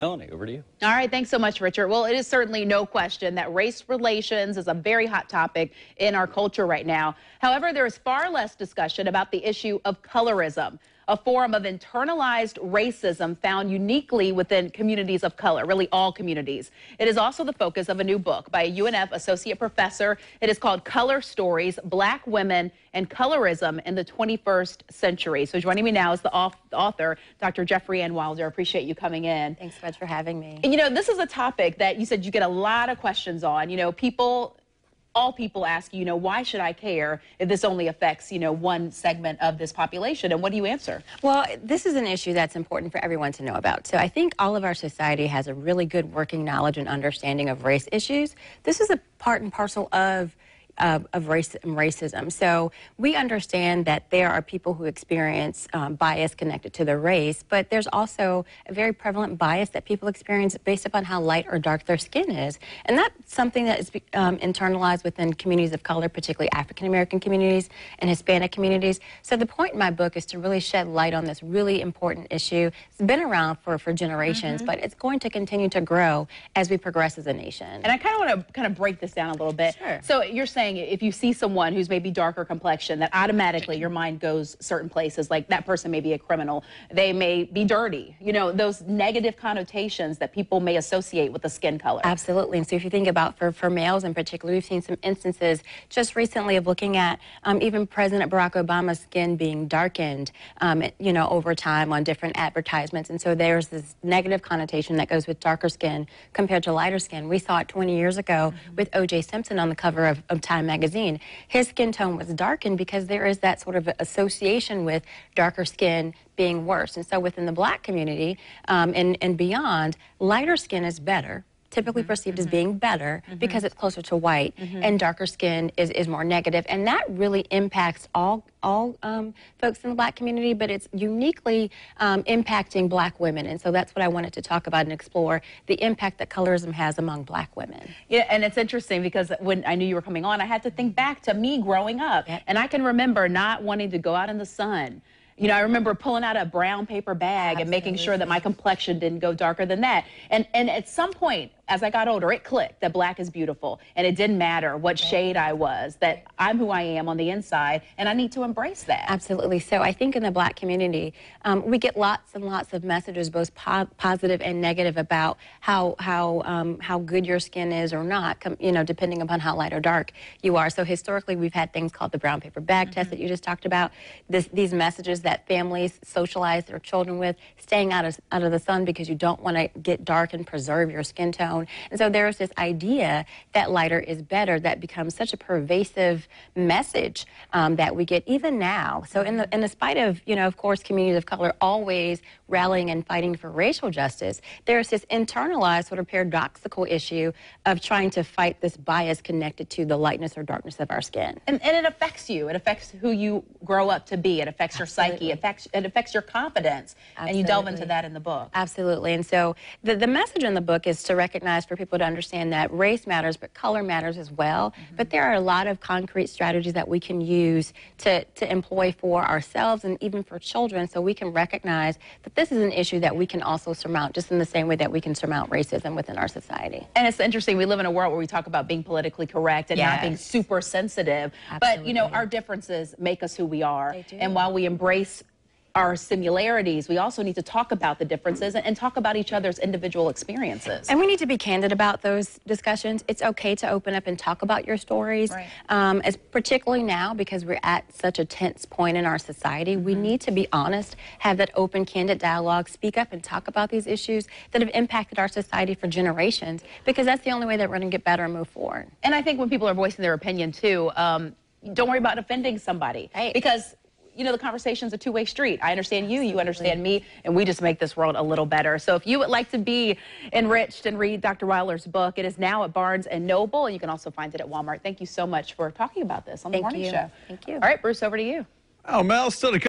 Melanie, over to you. All right, thanks so much, Richard. Well, it is certainly no question that race relations is a very hot topic in our culture right now. However, there is far less discussion about the issue of colorism, a form of internalized racism found uniquely within communities of color, really all communities. It is also the focus of a new book by a UNF associate professor. It is called Color Stories, Black Women and Colorism in the 21st Century. So joining me now is the author, Dr. Jeffrey Ann Wilder. Appreciate you coming in. Thanks so much for having me. And, this is a topic that you said you get a lot of questions on. All people ask you, why should I care if this only affects, one segment of this population? And what do you answer? Well, this is an issue that's important for everyone to know about. So I think all of our society has a really good working knowledge and understanding of race issues. This is a part and parcel of racism. So we understand that there are people who experience bias connected to their race, but there's also a very prevalent bias that people experience based upon how light or dark their skin is. And that's something that is internalized within communities of color, particularly African-American communities and Hispanic communities. So the point in my book is to really shed light on this really important issue. It's been around for generations, but it's going to continue to grow as we progress as a nation. And I kind of want to break this down a little bit. Sure. So you're saying if you see someone who's maybe darker complexion, that automatically your mind goes certain places, like that person may be a criminal, they may be dirty, those negative connotations that people may associate with the skin color. Absolutely. And so if you think about for males in particular, we've seen some instances just recently of looking at even President Barack Obama's skin being darkened, over time on different advertisements. And so there's this negative connotation that goes with darker skin compared to lighter skin. We saw it 20 years ago with O.J. Simpson on the cover of Time magazine. His skin tone was darkened because there is that sort of association with darker skin being worse. And so within the Black community and beyond, lighter skin is better, typically perceived as being better because it's closer to white, and darker skin is more negative. And that really impacts all folks in the Black community, but it's uniquely impacting Black women. And so that's what I wanted to talk about and explore, the impact that colorism has among Black women. Yeah, and it's interesting because when I knew you were coming on, I had to think back to me growing up. Yep. And I can remember not wanting to go out in the sun. I remember pulling out a brown paper bag and making sure that my complexion didn't go darker than that. And at some point, as I got older, it clicked that Black is beautiful. And it didn't matter what shade I was, that I'm who I am on the inside, and I need to embrace that. Absolutely. So I think in the Black community, we get lots and lots of messages, both positive and negative, about how good your skin is or not, depending upon how light or dark you are. So historically, we've had things called the brown paper bag test that you just talked about. These messages that families socialize their children with, staying out of the sun because you don't want to get dark and preserve your skin tone. And so there's this idea that lighter is better that becomes such a pervasive message that we get even now. So in the spite of course, communities of color always rallying and fighting for racial justice, there's this internalized sort of paradoxical issue of trying to fight this bias connected to the lightness or darkness of our skin. And it affects you. It affects who you grow up to be. It affects your psyche. It affects your confidence. Absolutely. And you delve into that in the book. Absolutely. And so the message in the book is to recognize, for people to understand that race matters, but color matters as well. But there are a lot of concrete strategies that we can use to employ for ourselves and even for children, so we can recognize that this is an issue that we can also surmount, just in the same way that we can surmount racism within our society. And it's interesting, we live in a world where we talk about being politically correct and not being super sensitive. Absolutely. But, our differences make us who we are. They do. And while we embrace our similarities, we also need to talk about the differences and talk about each other's individual experiences. And we need to be candid about those discussions. It's okay to open up and talk about your stories, as particularly now because we're at such a tense point in our society. We need to be honest, have that open, candid dialogue, speak up and talk about these issues that have impacted our society for generations, because that's the only way that we're going to get better and move forward. And I think when people are voicing their opinion too, don't worry about offending somebody, because the conversation's a two-way street. I understand you, you understand me, and we just make this world a little better. So if you would like to be enriched and read Dr. Wilder's book, it is now at Barnes & Noble, and you can also find it at Walmart. Thank you so much for talking about this on The Morning Show. Thank you. All right, Bruce, over to you. Oh, Mel, still to come.